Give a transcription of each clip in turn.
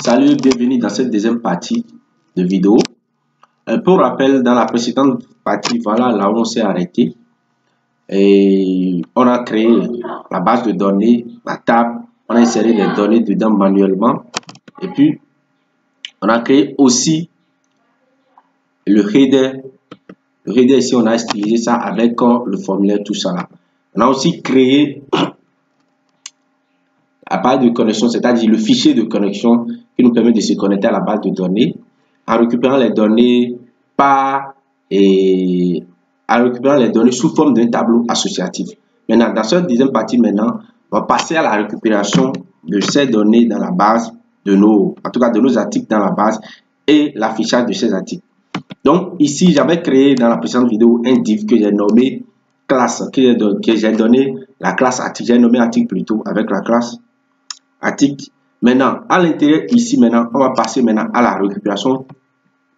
Salut, bienvenue dans cette deuxième partie de vidéo. Pour rappel, dans la précédente partie, voilà là où on s'est arrêté. Et on a créé la base de données, la table, on a inséré des données dedans manuellement. Et puis, on a créé aussi le header. Le header ici, on a utilisé ça avec le formulaire, tout ça là. On a aussi créé la base de connexion, c'est-à-dire le fichier de connexion qui nous permet de se connecter à la base de données en récupérant les données sous forme d'un tableau associatif. Maintenant, dans cette deuxième partie, maintenant, on va passer à la récupération de ces données dans la base de nos articles dans la base et l'affichage de ces articles. Donc ici, j'avais créé dans la précédente vidéo un div que j'ai nommé classe, que j'ai donné la classe article, j'ai nommé article plutôt avec la classe article. Maintenant, à l'intérieur ici, maintenant, on va passer maintenant à la récupération,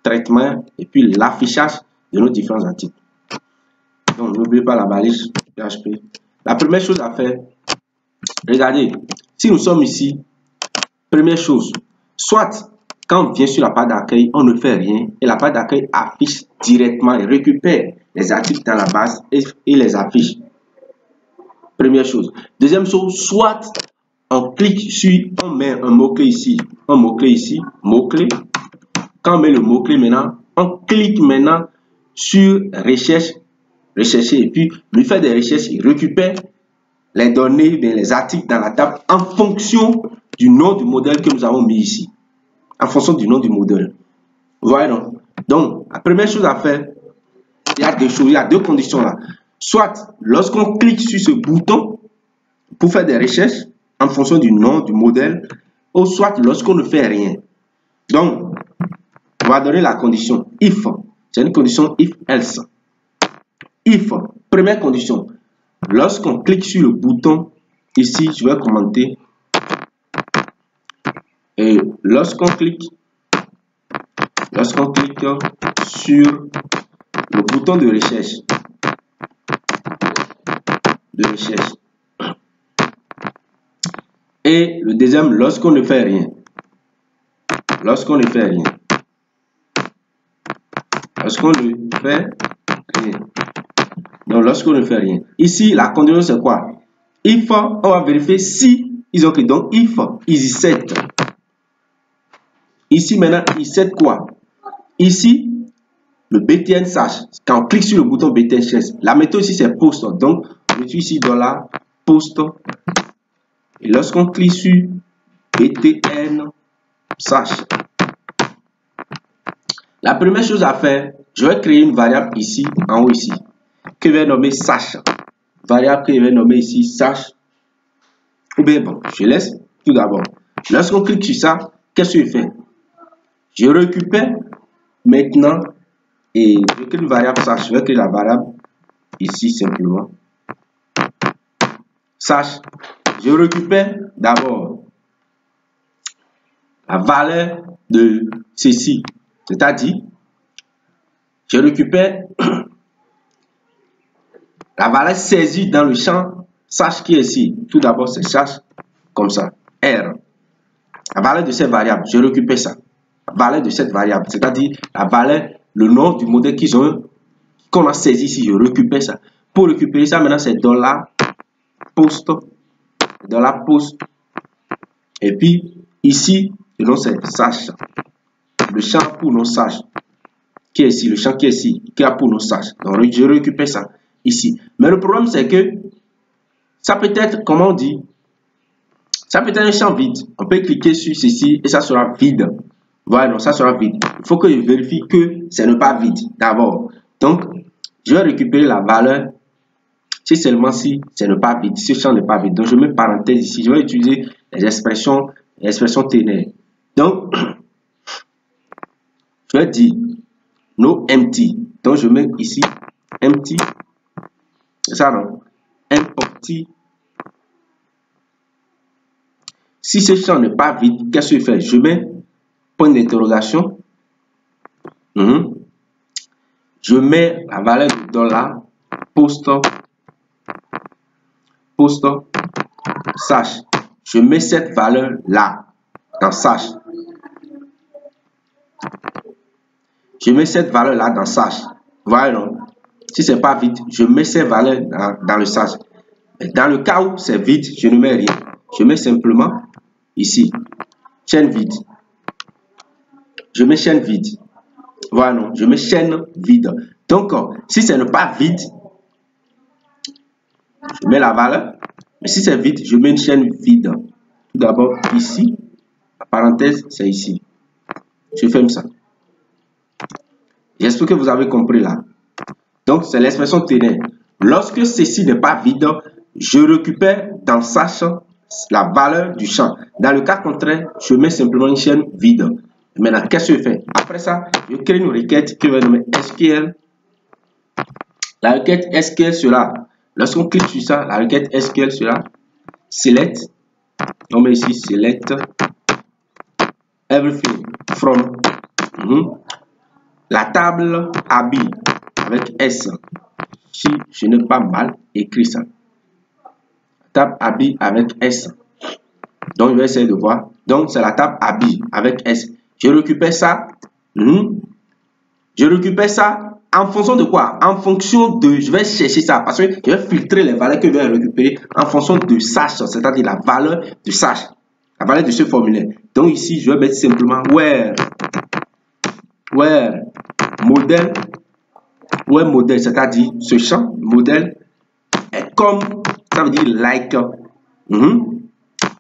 traitement et puis l'affichage de nos différents articles. Donc, n'oubliez pas la balise PHP. La première chose à faire, regardez, si nous sommes ici, première chose, soit quand on vient sur la page d'accueil, on ne fait rien et la page d'accueil affiche directement et récupère les articles dans la base et les affiche. Première chose. Deuxième chose, soit on clique sur, on met un mot-clé ici, mot-clé. Quand on met le mot-clé maintenant, on clique maintenant sur recherche, rechercher et puis lui faire des recherches, il récupère les données, les articles dans la table en fonction du nom du modèle que nous avons mis ici. En fonction du nom du modèle. Vous voyez non? Donc, la première chose à faire, il y a deux choses, il y a deux conditions là. Soit lorsqu'on clique sur ce bouton pour faire des recherches en fonction du nom du modèle, ou soit lorsqu'on ne fait rien. Donc, on va donner la condition if. C'est une condition if else. If, première condition, lorsqu'on clique sur le bouton, ici, je vais commenter. Et lorsqu'on clique sur le bouton de recherche, et le deuxième, lorsqu'on ne fait rien. Lorsqu'on ne fait rien. Donc, lorsqu'on ne fait rien. Ici, la condition, c'est quoi? If, on va vérifier si ils ont cliqué. Donc, if is set. Ici, maintenant, il set quoi? Ici, le btn sache. Quand on clique sur le bouton btn sache, la méthode ici, c'est post. Donc, on utilise ici $post. Et lorsqu'on clique sur btn sache, la première chose à faire, je vais créer une variable ici, en haut ici, que je vais nommer sache. Variable que je vais nommer ici sache. Ou bien bon, je laisse tout d'abord. Lorsqu'on clique sur ça, qu'est-ce que je fais? Je récupère maintenant et je crée une variable sache. Je vais créer la variable ici simplement. Sache. Je récupère d'abord la valeur de ceci. C'est-à-dire, je récupère la valeur saisie dans le champ sache qui est ici. Tout d'abord, c'est sache comme ça. R. La valeur de cette variable, je récupère ça. La valeur de cette variable, c'est-à-dire la valeur, le nom du modèle qu'on a saisi ici, je récupère ça. Pour récupérer ça, maintenant, c'est $post. Et puis, ici, le nom, c'est sache. Le champ pour nos saches qui est ici, le champ qui est ici, qui a pour nos saches. Donc, je récupère ça ici. Mais le problème, c'est que ça peut être, comment on dit, ça peut être un champ vide. On peut cliquer sur ceci et ça sera vide. Voilà, donc ça sera vide. Il faut que je vérifie que ce n'est pas vide d'abord. Donc, je vais récupérer la valeur si seulement si ce n'est pas vide, si ce champ n'est pas vide. Donc, je mets parenthèse ici. Je vais utiliser les expressions ténèbres. Donc, je vais dire no empty. Donc, je mets ici empty. C'est ça, non? Empty. Si ce champ n'est pas vide, qu'est-ce que je fais? Je mets point d'interrogation. Je mets la valeur de $post sache. Je mets cette valeur là dans sache. je mets cette valeur-là dans sage. Voilà, non? Si c'est pas vide, je mets cette valeur dans le sage. Dans le cas où c'est vide, je ne mets rien. Je mets simplement ici, chaîne vide. Je mets chaîne vide. Voilà, non? Je mets chaîne vide. Donc, si ce n'est pas vide, je mets la valeur. Mais si c'est vide, je mets une chaîne vide. Tout d'abord, ici, la parenthèse, c'est ici. Je ferme ça. J'espère que vous avez compris là. Donc, c'est l'expression terrain. Lorsque ceci n'est pas vide, je récupère dans sage la valeur du champ. Dans le cas contraire, je mets simplement une chaîne vide. Maintenant, qu'est-ce que je fais? Après ça, je crée une requête que je vais nommer SQL. La requête SQL sera, lorsqu'on clique sur ça, la requête SQL sera select. On met ici select everything from la table AB avec S. Si je n'ai pas mal écrit ça. Table AB avec S. Donc, je vais essayer de voir. Donc, c'est la table AB avec S. Je récupère ça. Je récupère ça en fonction de quoi? En fonction de... Je vais chercher ça parce que je vais filtrer les valeurs que je vais récupérer en fonction de sache, c'est-à-dire la valeur de sache. La valeur de ce formulaire. Donc, ici, je vais mettre simplement where modèle. Where modèle, c'est-à-dire ce champ modèle est comme... Ça veut dire like.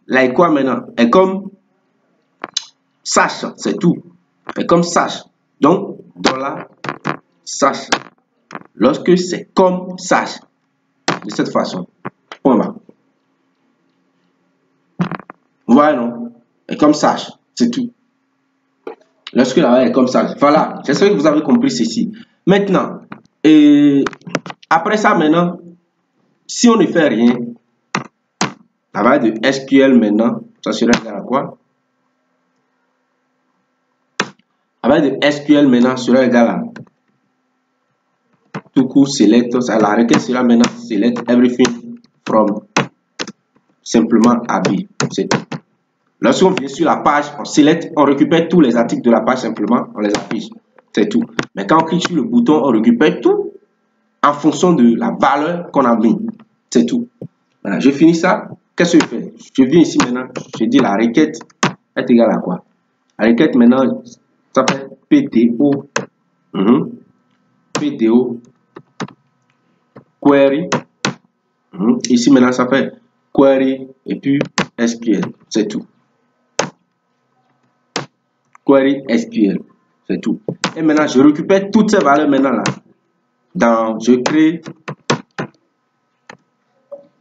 Like quoi maintenant? Est comme sache, c'est tout. Est comme sache. Donc, dollar sache. Lorsque c'est comme sache. De cette façon. Point barre. Voilà, non? Est comme sache. C'est tout. Lorsque la valeur est comme sache. Voilà. J'espère que vous avez compris ceci. Maintenant, après ça, maintenant, si on ne fait rien, la valeur de SQL maintenant, ça sera égal à quoi? La valeur de SQL maintenant sera égal à tout coup select. Ça, la requête sera maintenant select everything from simplement AB. C'est tout. Lorsqu'on vient sur la page, on select, on récupère tous les articles de la page simplement, on les affiche. C'est tout. Mais quand on clique sur le bouton, on récupère tout en fonction de la valeur qu'on a mis. C'est tout. Voilà, je finis ça. Qu'est-ce que je fais? Je viens ici maintenant, je dis la requête est égale à quoi? La requête maintenant, ça fait PDO. PDO query. Ici maintenant, ça fait query et puis SQL. C'est tout. Query SQL. C'est tout. Et maintenant, je récupère toutes ces valeurs maintenant là. Je crée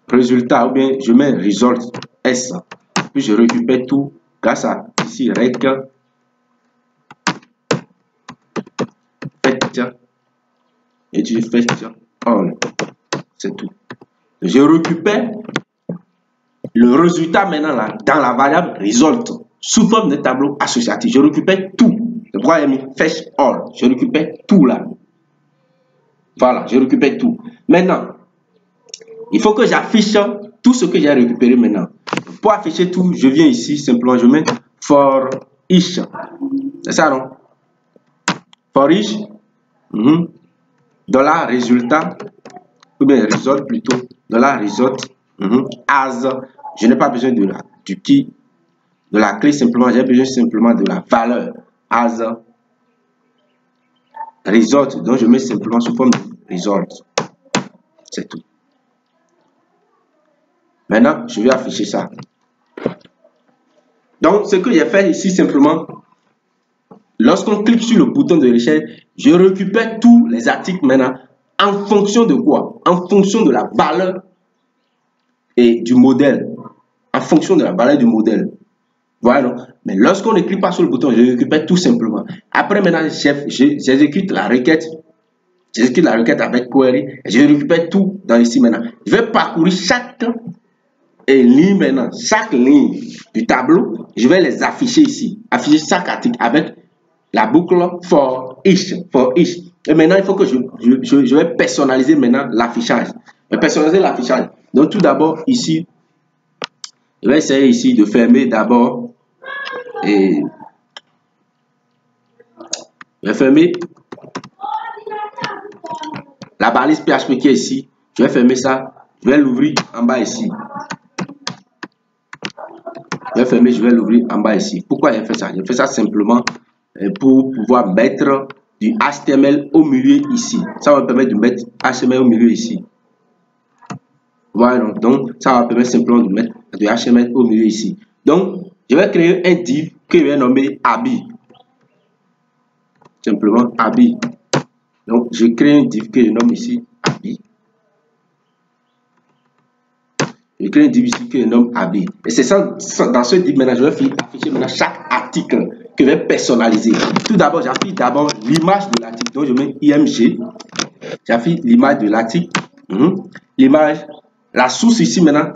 résultat ou bien je mets result S. Puis je récupère tout grâce à ici rec fetch et je fetch all. C'est tout. Je récupère le résultat maintenant là dans la variable result sous forme de tableau associatif. Je récupère tout. Le droit est mis fetch all. Je récupère tout là. Voilà, je récupère tout. Maintenant, il faut que j'affiche tout ce que j'ai récupéré maintenant. Pour afficher tout, je viens ici, simplement, je mets for each. C'est ça, non? For each, dollar résultat, ou bien result plutôt, dollar result, as, je n'ai pas besoin de la clé simplement, j'ai besoin simplement de la valeur as result. Donc, je mets simplement sous forme de result. C'est tout. Maintenant, je vais afficher ça. Donc, ce que j'ai fait ici, simplement, lorsqu'on clique sur le bouton de recherche, je récupère tous les articles maintenant en fonction de quoi? En fonction de la valeur et du modèle. En fonction de la valeur du modèle. Voilà. Mais lorsqu'on ne clique pas sur le bouton, je récupère tout simplement. Après, maintenant, j'exécute la requête. J'exécute la requête avec query. Et je récupère tout dans ici maintenant. Je vais parcourir chaque ligne maintenant. Chaque ligne du tableau, je vais les afficher ici. Afficher chaque article avec la boucle for each. Et maintenant, il faut que je vais personnaliser maintenant l'affichage. Je vais personnaliser l'affichage. Donc, tout d'abord, ici, je vais essayer ici de fermer d'abord. Et je vais fermer la balise PHP qui est ici. Je vais fermer ça. Je vais l'ouvrir en bas ici. Je vais fermer, je vais l'ouvrir en bas ici. Pourquoi j'ai fait ça? J'ai fait ça simplement pour pouvoir mettre du HTML au milieu ici. Ça va me permettre de mettre HTML au milieu ici. Voilà, donc ça va permettre simplement de mettre du HTML au milieu ici. Donc, je vais créer un div que je vais nommer Abi. Simplement Abi. Donc, je crée un div que je nomme ici Abi. Je crée un div ici que je nomme Abi. Et c'est ça, dans ce div maintenant, je vais afficher maintenant chaque article que je vais personnaliser. Tout d'abord, j'affiche d'abord l'image de l'article. Donc, je mets IMG. J'affiche l'image de l'article. L'image, la source ici maintenant,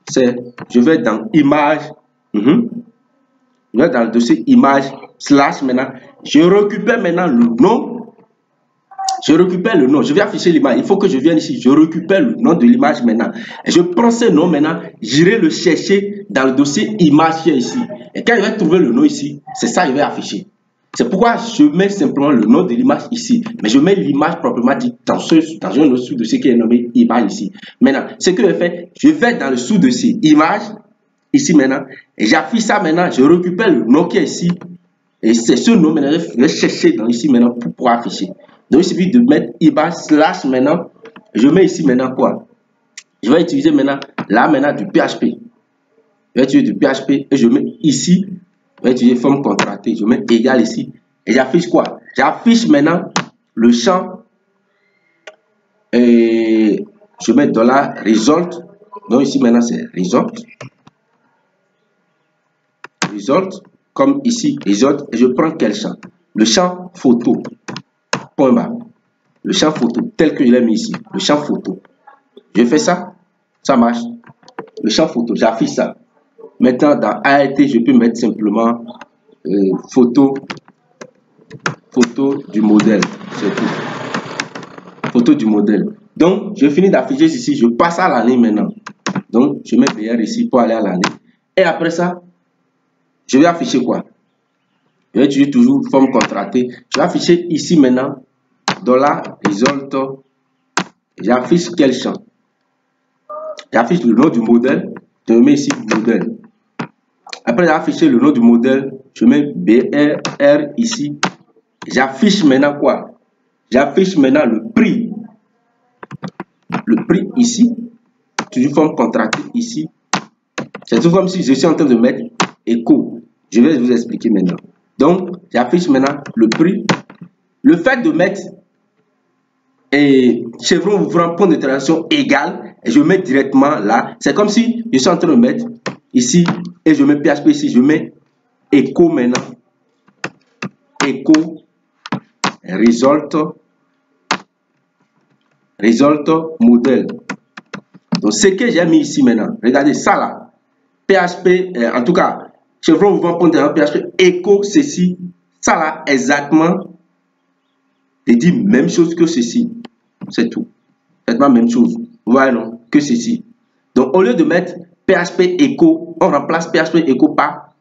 c'est, je vais dans image. Je vais dans le dossier image slash maintenant. Je récupère maintenant le nom. Je récupère le nom. Je vais afficher l'image. Il faut que je vienne ici. Je récupère le nom de l'image maintenant. Et je prends ce nom maintenant. J'irai le chercher dans le dossier image qui est ici. Et quand je vais trouver le nom ici, c'est ça que je vais afficher. C'est pourquoi je mets simplement le nom de l'image ici. Mais je mets l'image proprement dit dans un autre sous-dossier qui est nommé image ici. Maintenant, ce que je fais, je vais dans le sous-dossier image ici maintenant. Et j'affiche ça maintenant. Je récupère le nom qui est ici. Et c'est ce nom maintenant. Je vais chercher dans ici maintenant pour pouvoir afficher. Donc, il suffit de mettre image slash maintenant. Je mets ici maintenant quoi? Je vais utiliser maintenant là maintenant du PHP. Je vais utiliser du PHP et je mets ici. Je vais utiliser forme contractée. Je mets égal ici. Et j'affiche quoi? J'affiche maintenant le champ. Et je mets $result. Donc ici maintenant c'est result. Result. Comme ici result. Et je prends quel champ? Le champ photo. Point bas. Le champ photo tel que je l'ai mis ici. Le champ photo. Je fais ça. Ça marche. Le champ photo. J'affiche ça. Maintenant dans ART je peux mettre simplement photo du modèle. C'est tout. Photo du modèle. Donc je finis d'afficher ici. Je passe à la ligne maintenant. Donc je mets BR ici pour aller à la ligne. Et après ça, je vais afficher quoi? Je vais utiliser toujours forme contractée. Je vais afficher ici maintenant $result. J'affiche quel champ? J'affiche le nom du modèle. Je mets ici modèle. Après d'afficher le nom du modèle, je mets BR ici. J'affiche maintenant quoi? J'affiche maintenant le prix. Le prix ici. Toujours forme contractée ici. C'est tout comme si je suis en train de mettre écho. Je vais vous expliquer maintenant. Donc, j'affiche maintenant le prix. Le fait de mettre chevron ouvrant point d'interrogation égal, et je mets directement là. C'est comme si je suis en train de mettre ici et je mets PHP ici. Je mets écho maintenant. Écho result modèle. Donc, ce que j'ai mis ici maintenant, regardez ça là. PHP, en tout cas, chevron ouvrant point d'interrogation PHP écho ceci. Ça là, exactement. Je dis même chose que ceci. C'est tout. Faites la même chose. Vous voyez non? Que ceci. Donc, au lieu de mettre PHP écho, on remplace PHP écho par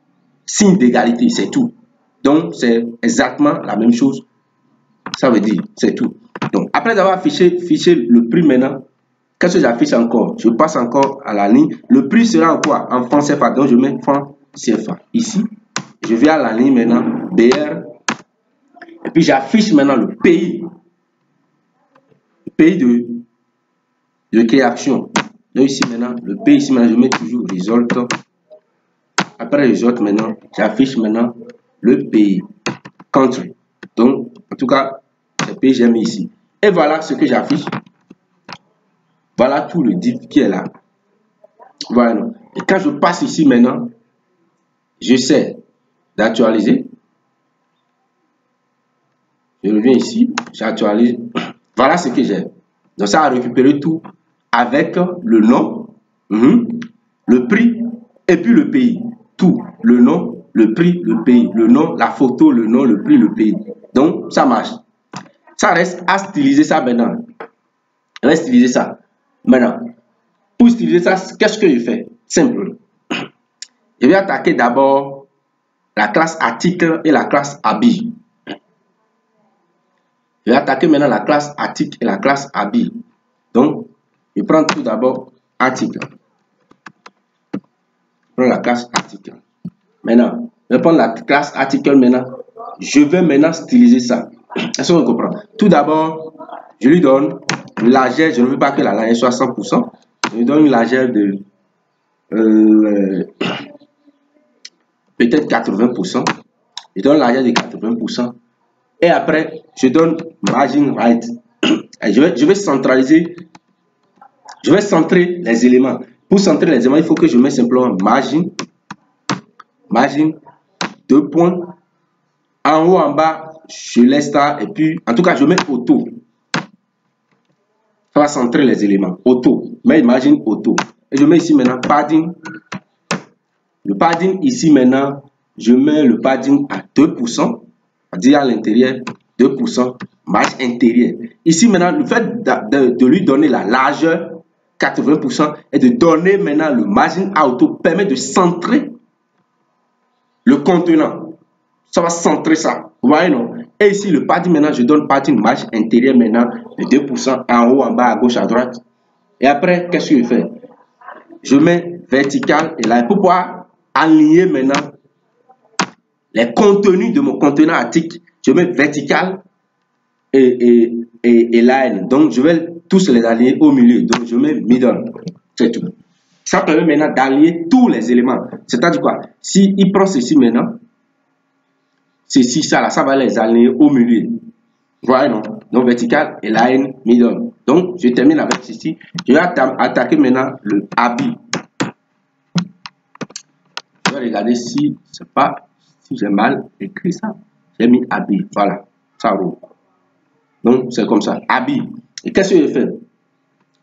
signe d'égalité. C'est tout. Donc, c'est exactement la même chose. Ça veut dire, c'est tout. Donc, après avoir affiché le prix maintenant, qu'est-ce que j'affiche encore? Je passe encore à la ligne. Le prix sera en quoi? En franc CFA. Donc, je mets franc CFA. Ici, je vais à la ligne maintenant. BR. Et puis, j'affiche maintenant le pays. Le pays de création. Donc, ici maintenant, le pays, ici maintenant, je mets toujours result. Après result maintenant, j'affiche maintenant le pays. Country. Donc, en tout cas, le pays, j'ai mis ici. Et voilà ce que j'affiche. Voilà tout le div qui est là. Voilà. Et quand je passe ici maintenant, j'essaie d'actualiser. Je reviens ici, j'actualise. Voilà ce que j'ai. Donc ça a récupéré tout avec le nom, le prix et puis le pays. Tout. Le nom, le prix, le pays. Le nom, la photo, le nom, le prix, le pays. Donc ça marche. Ça reste à styliser ça maintenant. Je vais styliser ça. Maintenant, pour styliser ça, qu'est-ce que je fais? Simple. Je vais attaquer d'abord la classe article et la classe habit. Je vais attaquer maintenant la classe article et la classe habit. Donc, je prends tout d'abord article. Je prends la classe article. Maintenant, je vais prendre la classe article maintenant. Je vais maintenant styliser ça. Est-ce qu'on comprend? Tout d'abord, je lui donne une largeur. Je ne veux pas que la largeur soit 100%. Je lui donne une largeur de peut-être 80%. Je donne la largeur de 80%. Et après, je donne margin right. Et je vais centraliser. Je vais centrer les éléments. Pour centrer les éléments, il faut que je mette simplement margin. Margin, 2 points. En haut, en bas, je laisse ça. Et puis, en tout cas, je mets auto. Ça va centrer les éléments. Auto. Mais imagine auto. Et je mets ici maintenant padding. Le padding ici maintenant, je mets le padding à 2%. C'est-à-dire à l'intérieur, 2%. Marge intérieure. Ici maintenant, le fait de lui donner la largeur, 80%, et de donner maintenant le margin auto permet de centrer le contenant. Ça va centrer ça. Vous voyez, non? Et ici, le padding maintenant, je donne padding marge intérieure maintenant de 2%, en haut, en bas, à gauche, à droite. Et après, qu'est-ce que je fais? Je mets vertical et là, pour pouvoir aligner maintenant les contenus de mon contenant article, je mets vertical et line. Donc, je vais tous les aligner au milieu. Donc, je mets middle. C'est tout. Ça permet maintenant d'aligner tous les éléments. C'est-à-dire quoi? Si il prend ceci maintenant, ceci, ça là, ça va les aligner au milieu. Vous voyez, non? Donc, vertical et line, middle. Donc, je termine avec ceci. Je vais attaquer maintenant le habit. Je vais regarder si c'est pas, si j'ai mal écrit ça. J'ai mis habit. Voilà. Ça roule. Donc, c'est comme ça. Habit. Et qu'est-ce que je fais?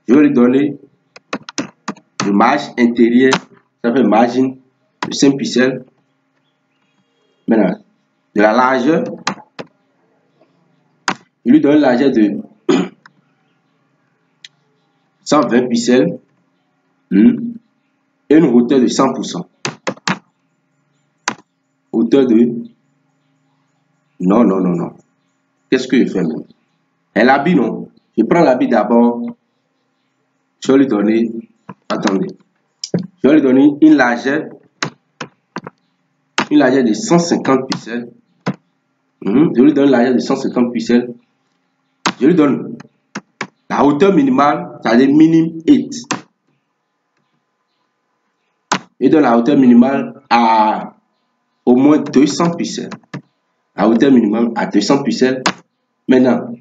Je vais lui donner le marge intérieur. Ça fait margin de 5 pixels. Maintenant, de la largeur. Je lui donne une largeur de 120 pixels. Et une hauteur de 100%. Hauteur de... Non. Qu'est-ce que je fais même? Et l'habit, non. Je prends l'habit d'abord. Je vais lui donner... Attendez. Je vais lui donner une largeur de 150 pixels. Je lui donne une largeur de 150 pixels. Je lui donne la hauteur minimale, c'est-à-dire minimum 8. Je donne la hauteur minimale à au moins 200 pixels. La hauteur minimale à 200 pixels. Maintenant,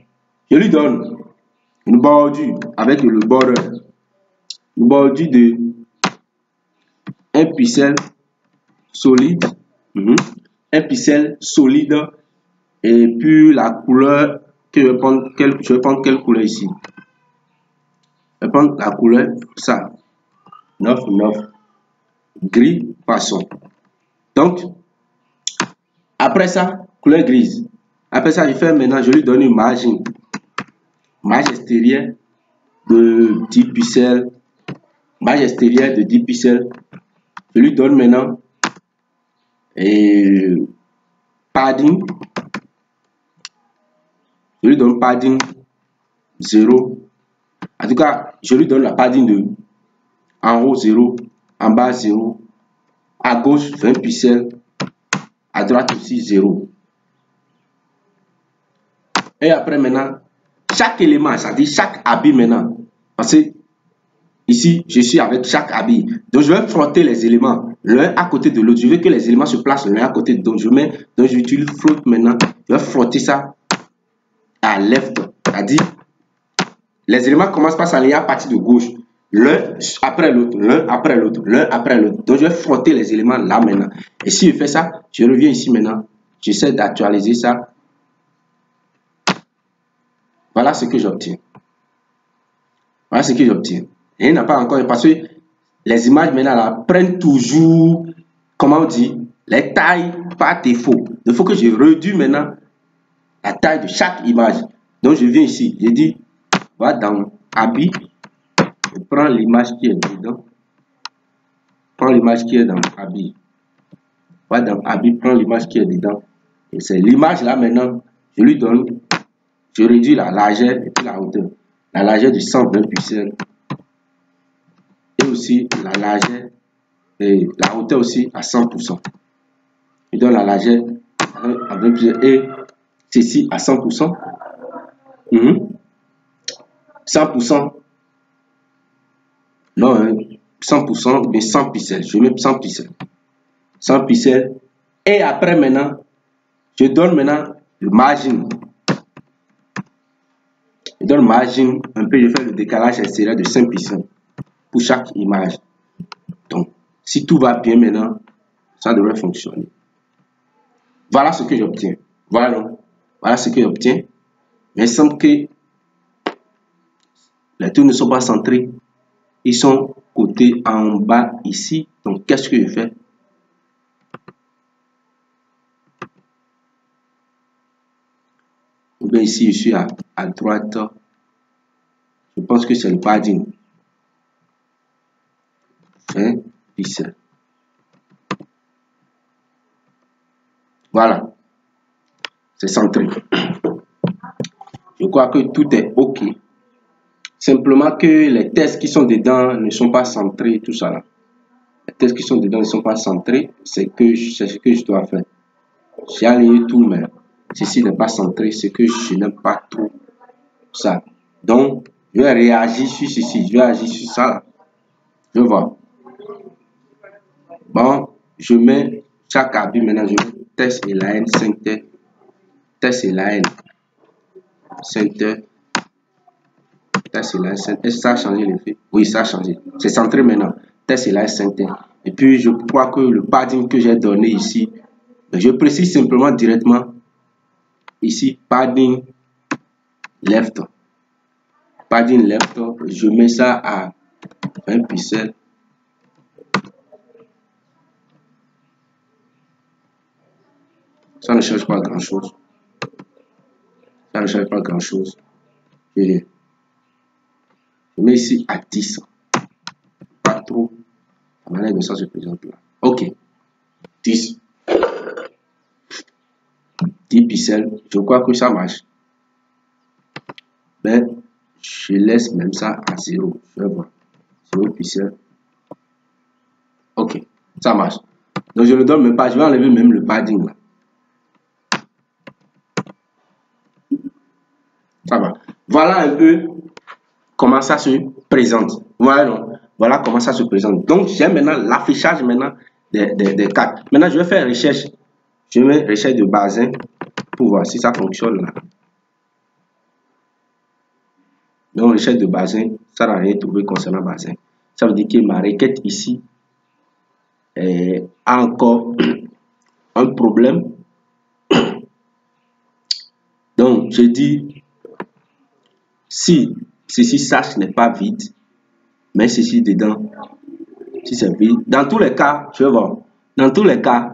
je lui donne une bordure avec le border. Une bordure de 1 pixel solide. Un pixel solide. Et puis la couleur que je vais prendre, quelle couleur ici? Je vais prendre la couleur, ça. 9. Gris poisson. Donc, après ça, couleur grise. Après ça, je fais maintenant, je lui donne une margin. Marge extérieure de 10 pixels. Marge extérieure de 10 pixels. Je lui donne maintenant padding. Je lui donne padding 0. En tout cas, je lui donne la padding de en haut 0, en bas 0, à gauche 20 pixels, à droite aussi 0. Et après maintenant, chaque élément, c'est-à-dire chaque habit maintenant, parce que ici, je suis avec chaque habit. Donc, je vais frotter les éléments l'un à côté de l'autre. Je veux que les éléments se placent l'un à côté de l'autre. Donc, j'utilise flotte maintenant. Je vais frotter ça à left. C'est-à-dire, les éléments commencent par s'aligner à partir de gauche. L'un après l'autre, l'un après l'autre, l'un après l'autre. Donc, je vais frotter les éléments là maintenant. Et si je fais ça, je reviens ici maintenant. J'essaie d'actualiser ça. Voilà ce que j'obtiens. Voilà ce que j'obtiens. Et il n'a pas encore, parce que les images maintenant là, prennent toujours, comment on dit, les tailles par défaut. Il faut que je réduise maintenant la taille de chaque image. Donc je viens ici, je dis, va dans habit, je prends l'image qui est dedans, prends l'image qui est dans habit, va dans habit, prends l'image qui est dedans, et c'est l'image là maintenant, je lui donne je réduis la largeur et puis la hauteur. La largeur de 120 pixels et aussi la largeur et la hauteur aussi à 100%. Je donne la largeur à 20 pixels et ceci à 100%. 100%. Non, 100%, mais 100 pixels. Je mets 100 pixels. 100 pixels. Et après maintenant, je donne maintenant le margin. Je donne margin un peu, je fais le décalage extérieur de 5 pixels pour chaque image. Donc, si tout va bien maintenant, ça devrait fonctionner. Voilà ce que j'obtiens. Voilà ce que j'obtiens. Mais il semble que les tours ne sont pas centrés. Ils sont côté en bas ici. Donc, qu'est-ce que je fais? Ou bien ici, je suis à droite. Je pense que c'est le padding. 20 pixels. Voilà. C'est centré. Je crois que tout est OK. Simplement que les tests qui sont dedans ne sont pas centrés, tout ça là. Les tests qui sont dedans ne sont pas centrés. C'est ce que je dois faire. J'ai aligné tout, mais ceci n'est pas centré. C'est que je n'aime pas trop ça. Donc, je vais réagir sur ceci. Je vais agir sur ça là. Je vois. Bon, je mets chaque habit maintenant. Je mets test align center. Test align center. Test align center. Est-ce que ça a changé l'effet? Oui, ça a changé. C'est centré maintenant. Test align center. Et puis, je crois que le padding que j'ai donné ici, je précise simplement directement ici, padding left. Padding left, je mets ça à 20 pixels. Ça ne change pas grand-chose. Ça ne change pas grand-chose. Je mets ici à 10. Pas trop. La manière de ça se présente là. OK. 10. 10 pixels. Je crois que ça marche. Mais je laisse même ça à 0. Je vais voir. 0 pixels. OK. Ça marche. Donc je ne donne même pas. Je vais enlever même le padding là. Ça va. Voilà un peu comment ça se présente. Voilà comment ça se présente. Donc, j'ai maintenant l'affichage maintenant des cartes. Maintenant, je vais faire recherche. Je mets recherche de Bazin pour voir si ça fonctionne là. Donc, recherche de Bazin, ça n'a rien trouvé concernant Bazin. Ça veut dire que ma requête ici a encore un problème. Donc, je dis si ceci sache n'est pas vide, mais ceci dedans, si c'est vide, dans tous les cas, je vais voir. Dans tous les cas,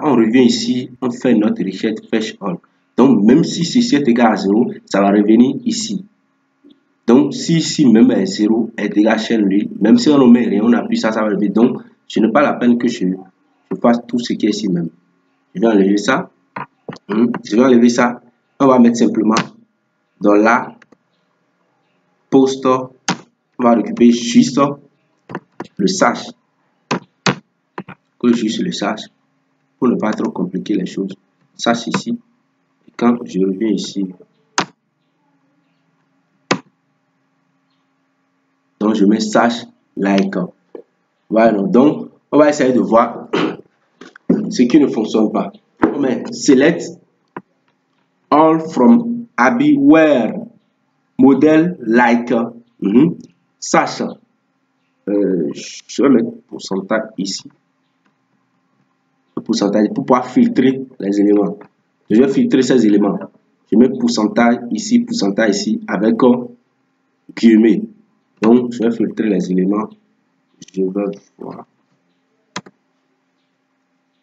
on revient ici, on fait notre requête fetch all. Donc, même si ceci est égal à 0, ça va revenir ici. Donc, si ici même est 0, est égal à lui, même si on ne met rien, on appuie ça, ça va revenir. Donc, ce n'est pas la peine que je fasse tout ce qui est ici même. Je vais enlever ça. Je vais enlever ça. On va mettre simplement dans la post. On va récupérer juste le sache. Que juste le sache. Pour ne pas trop compliquer les choses. Sache ici. Et quand je reviens ici. Donc je mets sache like. Voilà. Donc on va essayer de voir ce qui ne fonctionne pas. On met select all from Abby where model like sache. Je vais mettre pourcentage ici. Le pourcentage pour pouvoir filtrer les éléments. Je vais filtrer ces éléments. Je mets pourcentage ici avec guillemets. Donc je vais filtrer les éléments. Je vais voir.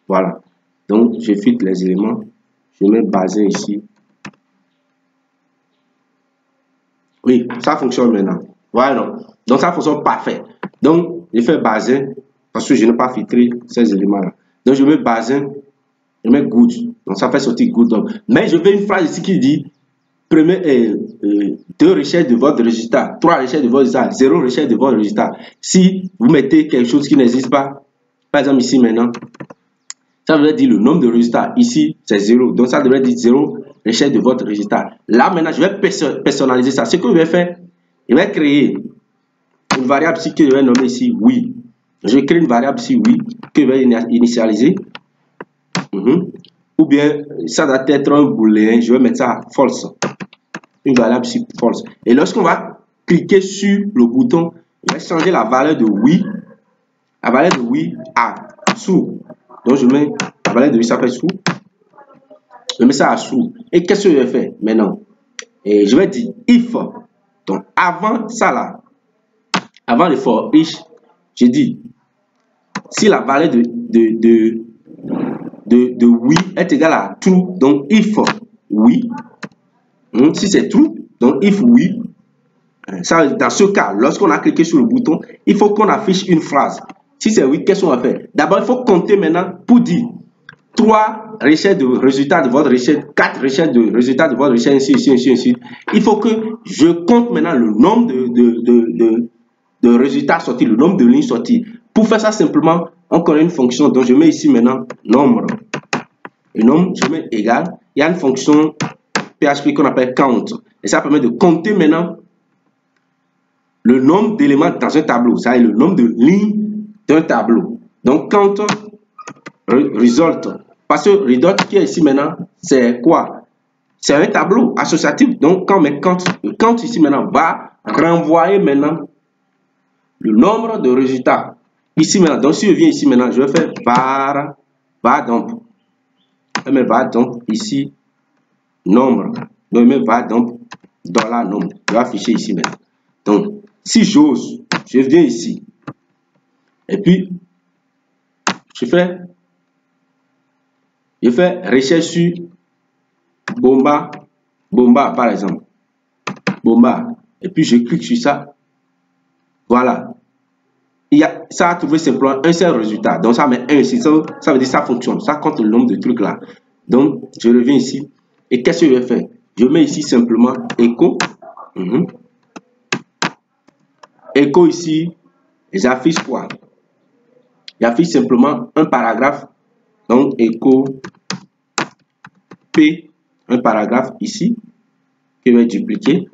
Voilà. Donc je filtre les éléments. Je mets Bazin ici. Oui, ça fonctionne maintenant. Voilà. Donc ça fonctionne parfait. Donc je fais Bazin parce que je n'ai pas filtré ces éléments là. Donc je mets Bazin Je mets good. Donc ça fait sortir good. Donc, mais je veux une phrase ici qui dit premier, 2 recherches de votre résultat, 3 recherches de votre résultat, 0 recherche de votre résultat. Si vous mettez quelque chose qui n'existe pas, par exemple ici maintenant, ça veut dire le nombre de résultats. Ici, c'est 0. Donc ça devrait dire 0 recherche de votre résultat. Là maintenant, je vais personnaliser ça. Ce que je vais faire, je vais créer une variable ici que je vais nommer ici oui. Je vais créer une variable ici oui que je vais initialiser. Ou bien ça doit être un booléen. Je vais mettre ça false. Une variable ici false. Et lorsqu'on va cliquer sur le bouton, je vais changer la valeur de oui. La valeur de oui à true. Donc je mets la valeur de oui, ça fait true. Je mets ça à true. Et qu'est-ce que je vais faire maintenant? Et je vais dire if. Donc avant ça là, avant le for each, je dis si la valeur de oui est égale à true, donc if oui. Si c'est true, donc if oui. Ça, dans ce cas, lorsqu'on a cliqué sur le bouton, il faut qu'on affiche une phrase. Si c'est oui, qu'est-ce qu'on va faire? D'abord, il faut compter maintenant pour dire 3 recherches de résultats de votre recherche, 4 recherches de résultats de votre recherche, ainsi. Il faut que je compte maintenant le nombre de résultats sortis, le nombre de lignes sorties. Pour faire ça simplement, on connaît une fonction, donc je mets ici maintenant nombre. Et nombre, je mets égal. Il y a une fonction PHP qu'on appelle count. Et ça permet de compter maintenant le nombre d'éléments dans un tableau. Ça est le nombre de lignes d'un tableau. Donc, count result. Parce que result qui est ici maintenant, c'est quoi? C'est un tableau associatif. Donc, quand on met count, le count ici maintenant va renvoyer maintenant le nombre de résultats. Ici maintenant, donc si je viens ici maintenant, je vais faire var dump. Je mets var dump ici, nombre. Donc, je mets var dump dollar nombre. Je vais afficher ici maintenant. Donc, si j'ose, je viens ici. Et puis, je fais recherche sur Bomba par exemple. Bomba. Et puis, je clique sur ça. Voilà. Ça a trouvé simplement un seul résultat. Donc, ça met 1 ici. Ça veut dire que ça fonctionne. Ça compte le nombre de trucs là. Donc, je reviens ici. Et qu'est-ce que je vais faire? Je mets ici simplement écho. Écho ici. J'affiche quoi? J'affiche simplement un paragraphe. Donc, écho P. Un paragraphe ici. Que je vais dupliquer.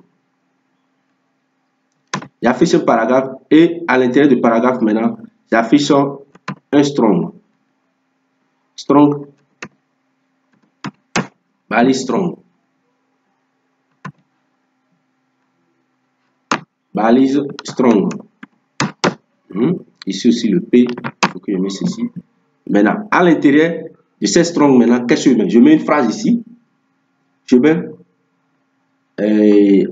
J'affiche un paragraphe et à l'intérieur du paragraphe maintenant, j'affiche un strong. Strong. Balise strong. Balise strong. Ici aussi le P. Il faut que je mette ici. Maintenant, à l'intérieur de ces strong, maintenant, qu'est-ce que je mets? Je mets une phrase ici. Je mets,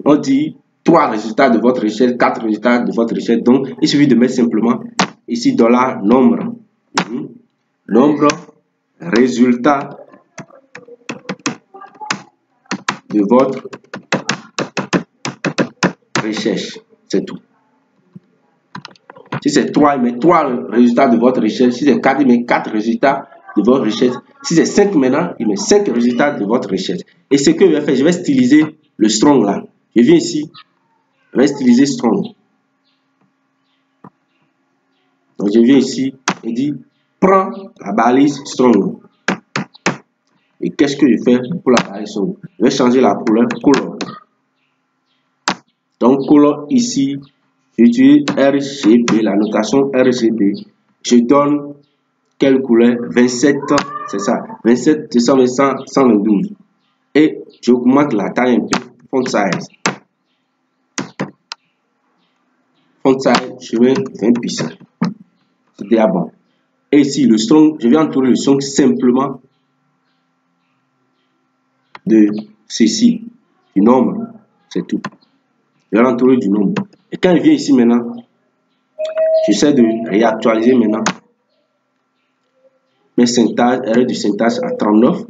on dit 3 résultats de votre recherche, 4 résultats de votre recherche. Donc, il suffit de mettre simplement ici dollar nombre. Nombre résultat de votre recherche. C'est tout. Si c'est 3, il met 3 résultats de votre recherche. Si c'est 4, il met 4 résultats de votre recherche. Si c'est 5 maintenant, il met 5 résultats de votre recherche. Et ce que je vais faire, je vais styliser le strong là. Je viens ici. Je vais styliser strong. Donc je viens ici et dis prends la balise strong. Et qu'est-ce que je fais pour la balise strong? Je vais changer la couleur color. Donc color ici, j'utilise RGB, la notation RGB. Je donne quelle couleur? 27, c'est ça, 27, 220, 122. Et j'augmente la taille un peu, font size. Font size, je mets 20 pixels. C'est déjà bon. Et ici, le strong, je vais entourer le strong simplement de ceci, du nombre, c'est tout. Je vais l'entourer du nombre. Et quand je viens ici maintenant, j'essaie de réactualiser maintenant mes syntaxes, erreur du syntaxe à 39.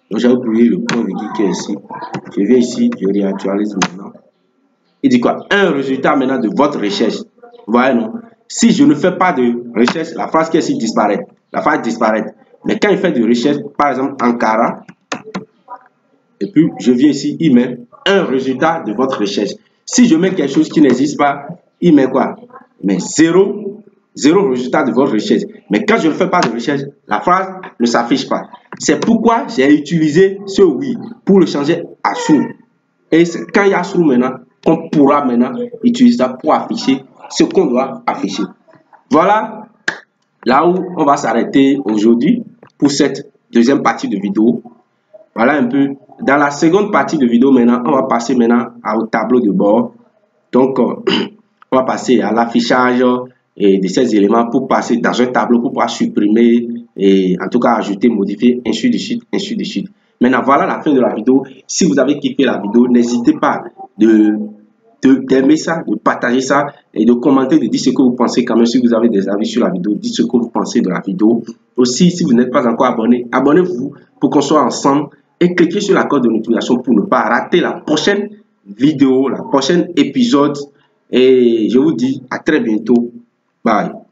Donc j'ai oublié le point virgule qui est ici. Je viens ici, je réactualise maintenant. Il dit quoi? Un résultat maintenant de votre recherche. Vous voyez non? Si je ne fais pas de recherche, la phrase qui est ici disparaît. La phrase disparaît. Mais quand il fait de recherche, par exemple Ankara, et puis je viens ici, il met un résultat de votre recherche. Si je mets quelque chose qui n'existe pas, il met quoi? Mais zéro résultat de votre recherche. Mais quand je ne fais pas de recherche, la phrase ne s'affiche pas. C'est pourquoi j'ai utilisé ce oui pour le changer à true. Et c'est quand il y a true maintenant qu'on pourra maintenant utiliser ça pour afficher ce qu'on doit afficher. Voilà là où on va s'arrêter aujourd'hui pour cette deuxième partie de vidéo. Voilà un peu. Dans la seconde partie de vidéo maintenant, on va passer maintenant au tableau de bord. Donc, on va passer à l'affichage de ces éléments pour passer dans un tableau pour pouvoir supprimer et en tout cas ajouter, modifier, ainsi de suite, ainsi de suite. Maintenant, voilà la fin de la vidéo. Si vous avez kiffé la vidéo, n'hésitez pas d'aimer ça, de partager ça et de commenter, de dire ce que vous pensez quand même. Si vous avez des avis sur la vidéo, dites ce que vous pensez de la vidéo. Aussi, si vous n'êtes pas encore abonné, abonnez-vous pour qu'on soit ensemble et cliquez sur la cloche de notification pour ne pas rater la prochaine vidéo, la prochaine épisode. Et je vous dis à très bientôt. Bye.